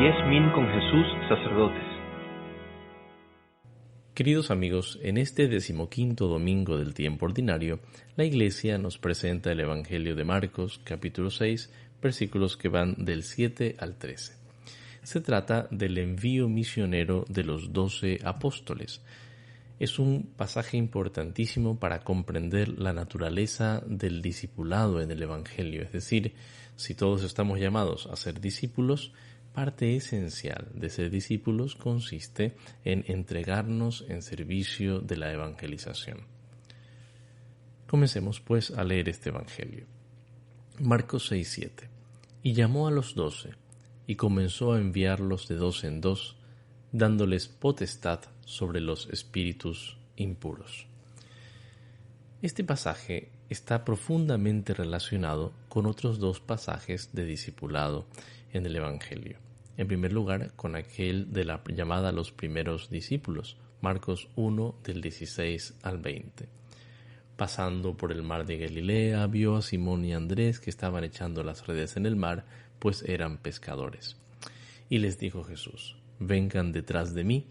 10.000 con Jesús, sacerdotes. Queridos amigos, en este 15º domingo del tiempo ordinario, la Iglesia nos presenta el Evangelio de Marcos, capítulo 6, versículos que van del 7 al 13. Se trata del envío misionero de los 12 apóstoles. Es un pasaje importantísimo para comprender la naturaleza del discipulado en el Evangelio, es decir, si todos estamos llamados a ser discípulos, parte esencial de ser discípulos consiste en entregarnos en servicio de la evangelización. Comencemos pues a leer este Evangelio. Marcos 6:7. Y llamó a los 12, y comenzó a enviarlos de 2 en 2, dándoles potestad sobre los espíritus impuros. Este pasaje está profundamente relacionado con otros 2 pasajes de discipulado en el Evangelio. En primer lugar, con aquel de la llamada a los primeros discípulos, Marcos 1, del 16 al 20. Pasando por el mar de Galilea, vio a Simón y Andrés que estaban echando las redes en el mar, pues eran pescadores. Y les dijo Jesús: vengan detrás de mí,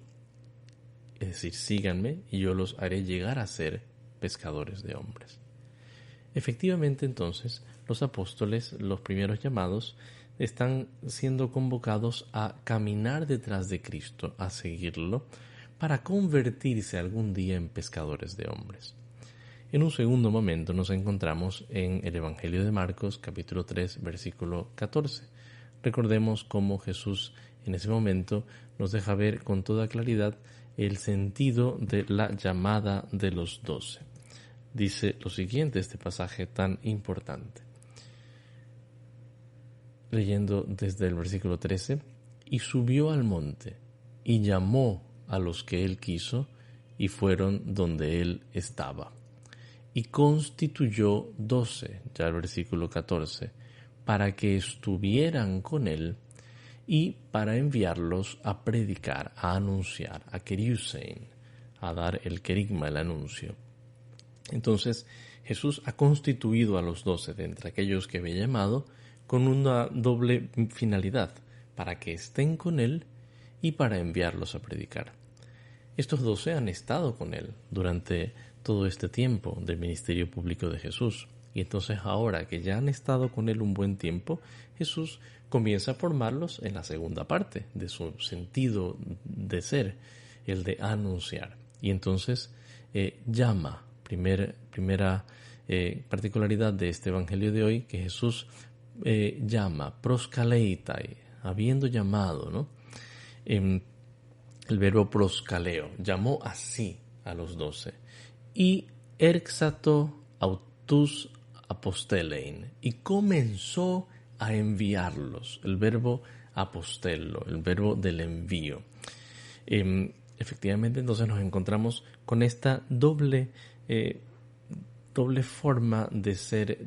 es decir, síganme, y yo los haré llegar a ser pescadores de hombres. Efectivamente, entonces, los apóstoles, los primeros llamados, están siendo convocados a caminar detrás de Cristo, a seguirlo, para convertirse algún día en pescadores de hombres. En un segundo momento nos encontramos en el Evangelio de Marcos, capítulo 3, versículo 14. Recordemos cómo Jesús en ese momento nos deja ver con toda claridad el sentido de la llamada de los 12. Dice lo siguiente, este pasaje tan importante. Leyendo desde el versículo 13, y subió al monte, y llamó a los que él quiso, y fueron donde él estaba. Y constituyó 12, ya el versículo 14, para que estuvieran con él, y para enviarlos a predicar, a anunciar, a keriusein, a dar el kerigma, el anuncio. Entonces, Jesús ha constituido a los 12 de entre aquellos que había llamado con una doble finalidad, para que estén con Él y para enviarlos a predicar. Estos 12 han estado con Él durante todo este tiempo del ministerio público de Jesús. Y entonces ahora que ya han estado con Él un buen tiempo, Jesús comienza a formarlos en la segunda parte de su sentido de ser, el de anunciar. Y entonces llama, primera particularidad de este Evangelio de hoy, que Jesús llama, proskaleitai, habiendo llamado, ¿no? El verbo proskaleo, llamó así a los 12. Y erxato autus apostelein, y comenzó a enviarlos, el verbo apostello, el verbo del envío. Efectivamente, entonces nos encontramos con esta doble forma de ser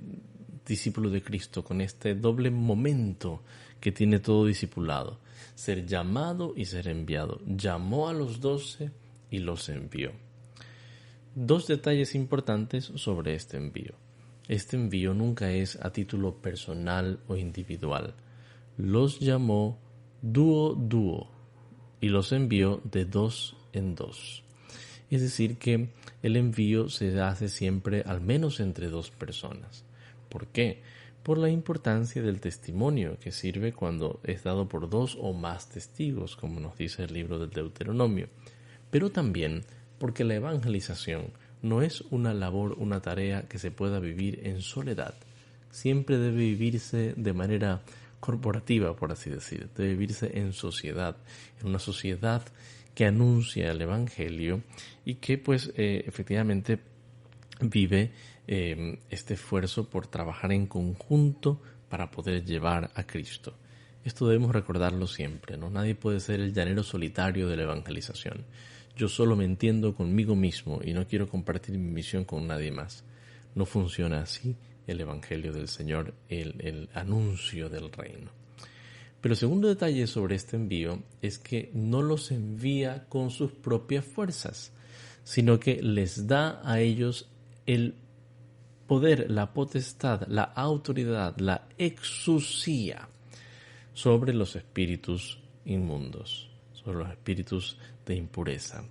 discípulo de Cristo, con este doble momento que tiene todo discipulado, ser llamado y ser enviado. Llamó a los 12 y los envió. 2 detalles importantes sobre este envío. Este envío nunca es a título personal o individual. Los llamó dúo y los envió de 2 en 2. Es decir, que el envío se hace siempre al menos entre 2 personas. ¿Por qué? Por la importancia del testimonio que sirve cuando es dado por 2 o más testigos, como nos dice el libro del Deuteronomio. Pero también porque la evangelización no es una labor, una tarea que se pueda vivir en soledad. Siempre debe vivirse de manera corporativa, por así decir. Debe vivirse en sociedad, en una sociedad que anuncia el Evangelio y que pues efectivamente vive este esfuerzo por trabajar en conjunto para poder llevar a Cristo. Esto debemos recordarlo siempre, ¿no? Nadie puede ser el llanero solitario de la evangelización. Yo solo me entiendo conmigo mismo y no quiero compartir mi misión con nadie más. No funciona así el Evangelio del Señor, el anuncio del reino. Pero el segundo detalle sobre este envío es que no los envía con sus propias fuerzas, sino que les da a ellos el poder, la potestad, la autoridad, la exusía sobre los espíritus inmundos, sobre los espíritus de impureza.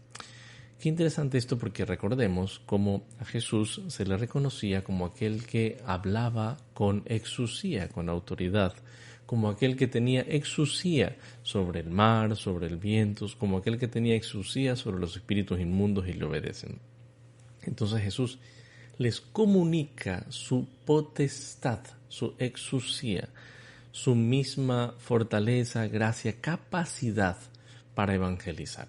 Qué interesante esto, porque recordemos cómo a Jesús se le reconocía como aquel que hablaba con exusía, con autoridad, como aquel que tenía exusía sobre el mar, sobre el viento, como aquel que tenía exusía sobre los espíritus inmundos y le obedecen. Entonces Jesús les comunica su potestad, su exusía, su misma fortaleza, gracia, capacidad para evangelizar.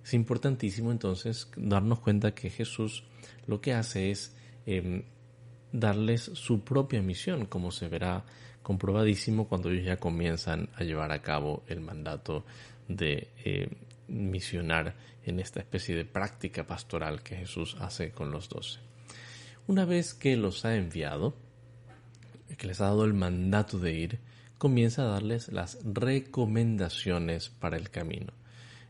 Es importantísimo entonces darnos cuenta que Jesús lo que hace es darles su propia misión, como se verá comprobadísimo cuando ellos ya comienzan a llevar a cabo el mandato de misionar en esta especie de práctica pastoral que Jesús hace con los 12. Una vez que los ha enviado, que les ha dado el mandato de ir, comienza a darles las recomendaciones para el camino.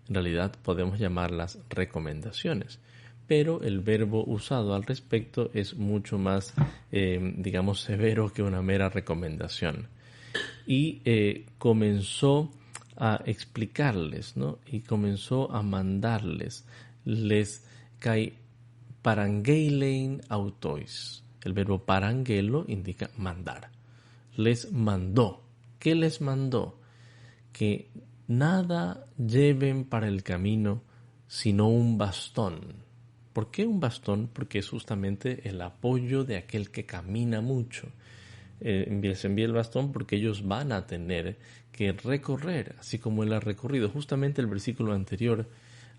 En realidad podemos llamarlas recomendaciones, pero el verbo usado al respecto es mucho más, severo que una mera recomendación. Y comenzó a explicarles, ¿no? Y comenzó a mandarles. Les kai parangeilein autois. El verbo parangelo indica mandar. Les mandó. ¿Qué les mandó? Que nada lleven para el camino sino un bastón. ¿Por qué un bastón? Porque es justamente el apoyo de aquel que camina mucho. Les envía el bastón porque ellos van a tener que recorrer, así como él ha recorrido. Justamente el versículo anterior,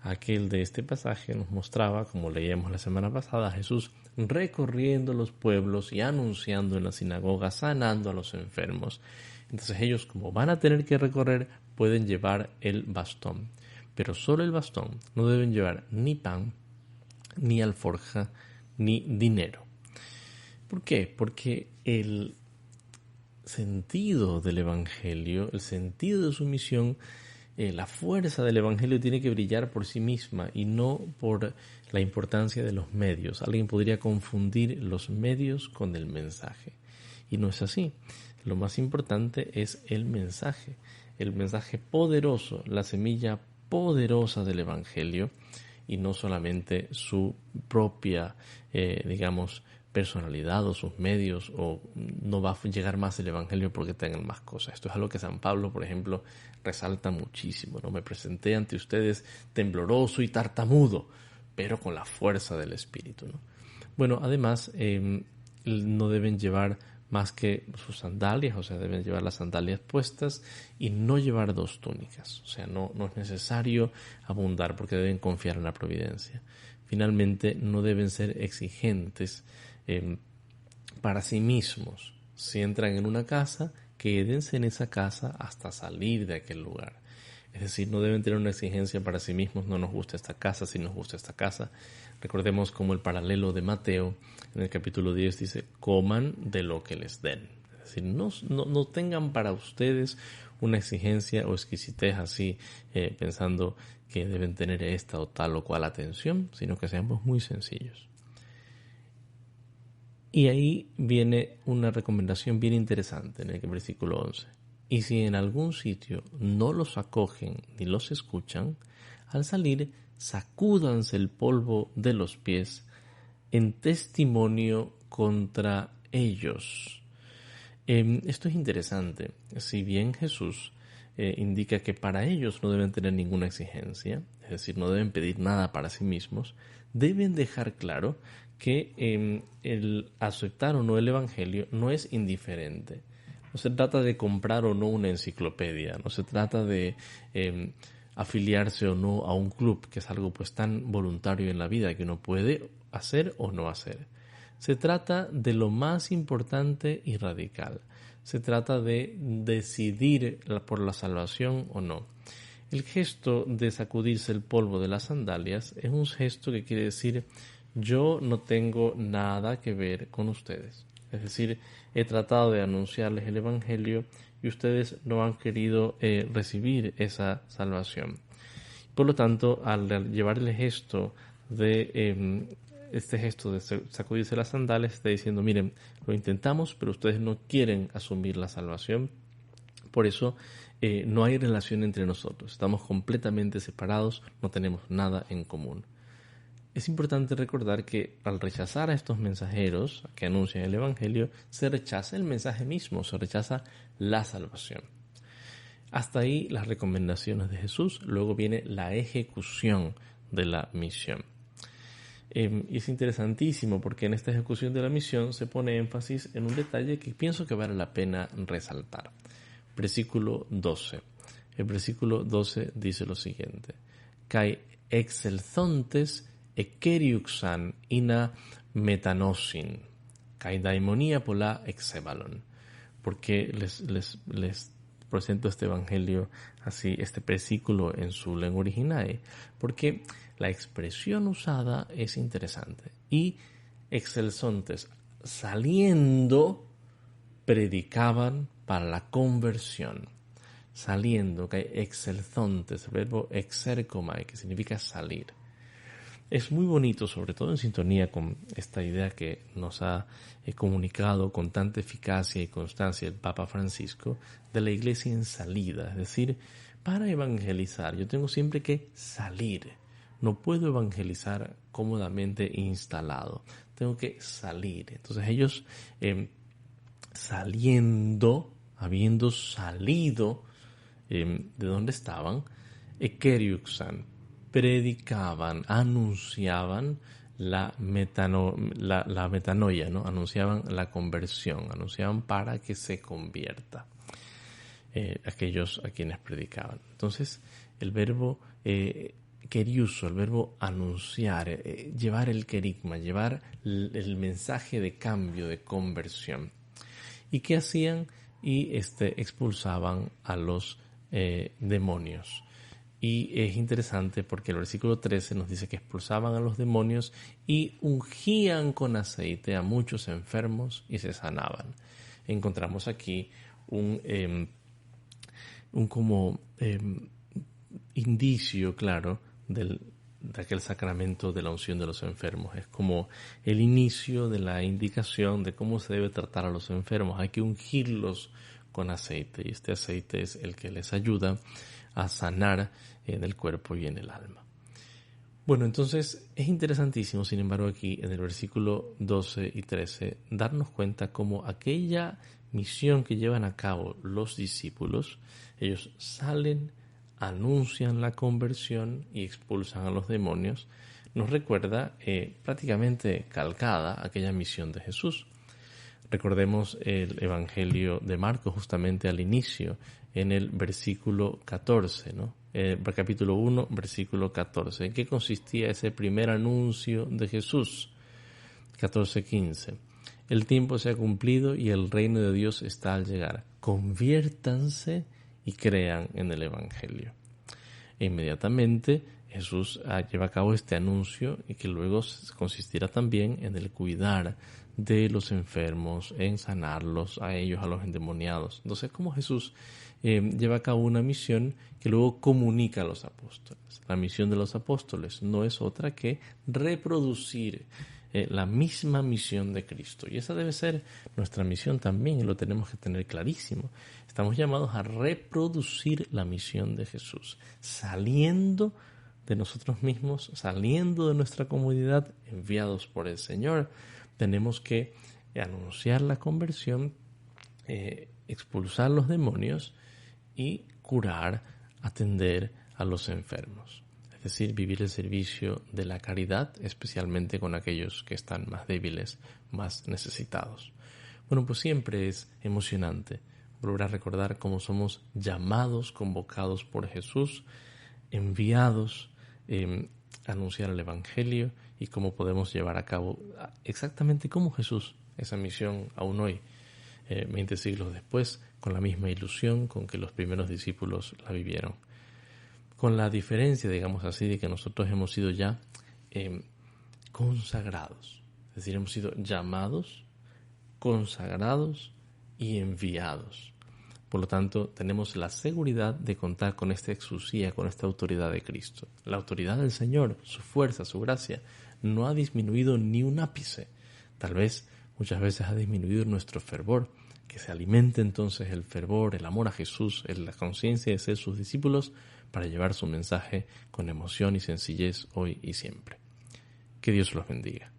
aquel de este pasaje, nos mostraba, como leíamos la semana pasada, a Jesús recorriendo los pueblos y anunciando en las sinagogas, sanando a los enfermos. Entonces ellos, como van a tener que recorrer, pueden llevar el bastón. Pero solo el bastón, no deben llevar ni pan, ni alforja, ni dinero. ¿Por qué? Porque el sentido del Evangelio, el sentido de su misión, la fuerza del Evangelio tiene que brillar por sí misma y no por la importancia de los medios. Alguien podría confundir los medios con el mensaje. Y no es así. Lo más importante es el mensaje poderoso, la semilla poderosa del Evangelio, y no solamente su propia, personalidad o sus medios, o no va a llegar más el Evangelio porque tengan más cosas. Esto es algo que San Pablo, por ejemplo, resalta muchísimo, ¿no? Me presenté ante ustedes tembloroso y tartamudo, pero con la fuerza del Espíritu, ¿no? Bueno, además, no deben llevar más que sus sandalias, o sea, deben llevar las sandalias puestas y no llevar 2 túnicas. O sea, no es necesario abundar porque deben confiar en la providencia. Finalmente, no deben ser exigentes para sí mismos. Si entran en una casa, quédense en esa casa hasta salir de aquel lugar. Es decir, no deben tener una exigencia para sí mismos, no nos gusta esta casa, si nos gusta esta casa. Recordemos como el paralelo de Mateo, en el capítulo 10 dice, coman de lo que les den. Es decir, no tengan para ustedes una exigencia o exquisitez así, pensando que deben tener esta o tal o cual atención, sino que seamos muy sencillos. Y ahí viene una recomendación bien interesante en el versículo 11. Y si en algún sitio no los acogen ni los escuchan, al salir sacúdanse el polvo de los pies en testimonio contra ellos. Esto es interesante. Si bien Jesús indica que para ellos no deben tener ninguna exigencia, es decir, no deben pedir nada para sí mismos, deben dejar claro que el aceptar o no el Evangelio no es indiferente. No se trata de comprar o no una enciclopedia, no se trata de afiliarse o no a un club, que es algo pues tan voluntario en la vida que uno puede hacer o no hacer. Se trata de lo más importante y radical. Se trata de decidir por la salvación o no. El gesto de sacudirse el polvo de las sandalias es un gesto que quiere decir yo no tengo nada que ver con ustedes. Es decir, he tratado de anunciarles el Evangelio y ustedes no han querido recibir esa salvación. Por lo tanto, al llevar el gesto de este gesto de sacudirse las sandalias, está diciendo, miren, lo intentamos, pero ustedes no quieren asumir la salvación. Por eso no hay relación entre nosotros, estamos completamente separados, no tenemos nada en común. Es importante recordar que al rechazar a estos mensajeros que anuncian el Evangelio, se rechaza el mensaje mismo, se rechaza la salvación. Hasta ahí las recomendaciones de Jesús, luego viene la ejecución de la misión. Y es interesantísimo porque en esta ejecución de la misión se pone énfasis en un detalle que pienso que vale la pena resaltar. Versículo 12. El versículo 12 dice lo siguiente: Kai excelzontes ekeriuxan ina metanosin, kai daimonia pola exebalon. Porque les presento este evangelio así, este versículo en su lengua original, porque la expresión usada es interesante. Y excelzontes, saliendo, predicaban para la conversión. Saliendo, que hay excelzontes, el verbo exercomai, que significa salir. Es muy bonito, sobre todo en sintonía con esta idea que nos ha comunicado con tanta eficacia y constancia el Papa Francisco de la iglesia en salida. Es decir, para evangelizar yo tengo siempre que salir. No puedo evangelizar cómodamente instalado. Tengo que salir. Entonces ellos saliendo, habiendo salido de donde estaban, ekeriuxan, predicaban, anunciaban la metanoia, ¿no? Anunciaban la conversión, anunciaban para que se convierta aquellos a quienes predicaban. Entonces, el verbo keriuso, el verbo anunciar, llevar el kerigma, llevar el mensaje de cambio, de conversión. ¿Y qué hacían? Y expulsaban a los demonios. Y es interesante porque el versículo 13 nos dice que expulsaban a los demonios y ungían con aceite a muchos enfermos y se sanaban. Encontramos aquí un indicio claro de aquel sacramento de la unción de los enfermos. Es como el inicio de la indicación de cómo se debe tratar a los enfermos. Hay que ungirlos con aceite y este aceite es el que les ayuda a sanar en el cuerpo y en el alma. Bueno, entonces es interesantísimo, sin embargo, aquí en el versículo 12 y 13, darnos cuenta cómo aquella misión que llevan a cabo los discípulos, ellos salen, anuncian la conversión y expulsan a los demonios, nos recuerda prácticamente calcada aquella misión de Jesús. Recordemos el Evangelio de Marcos justamente al inicio, en el versículo 14, ¿no? Capítulo 1, versículo 14. ¿En qué consistía ese primer anuncio de Jesús? 14:15. El tiempo se ha cumplido y el reino de Dios está al llegar. Conviértanse y crean en el Evangelio. E inmediatamente Jesús lleva a cabo este anuncio y que luego consistirá también en el cuidar de los enfermos, en sanarlos a ellos, a los endemoniados. Entonces, como Jesús lleva a cabo una misión que luego comunica a los apóstoles. La misión de los apóstoles no es otra que reproducir la misma misión de Cristo. Y esa debe ser nuestra misión también, y lo tenemos que tener clarísimo. Estamos llamados a reproducir la misión de Jesús, saliendo de nosotros mismos, saliendo de nuestra comodidad, enviados por el Señor. Tenemos que anunciar la conversión, expulsar los demonios y curar, atender a los enfermos. Es decir, vivir el servicio de la caridad, especialmente con aquellos que están más débiles, más necesitados. Bueno, pues siempre es emocionante volver a recordar cómo somos llamados, convocados por Jesús, enviados a anunciar el Evangelio y cómo podemos llevar a cabo exactamente como Jesús esa misión aún hoy, 20 siglos después, con la misma ilusión con que los primeros discípulos la vivieron. Con la diferencia, digamos así, de que nosotros hemos sido ya consagrados. Es decir, hemos sido llamados, consagrados y enviados. Por lo tanto, tenemos la seguridad de contar con esta exusía, con esta autoridad de Cristo. La autoridad del Señor, su fuerza, su gracia, no ha disminuido ni un ápice. Tal vez muchas veces ha disminuido nuestro fervor, que se alimente entonces el fervor, el amor a Jesús, la conciencia de ser sus discípulos para llevar su mensaje con emoción y sencillez hoy y siempre. Que Dios los bendiga.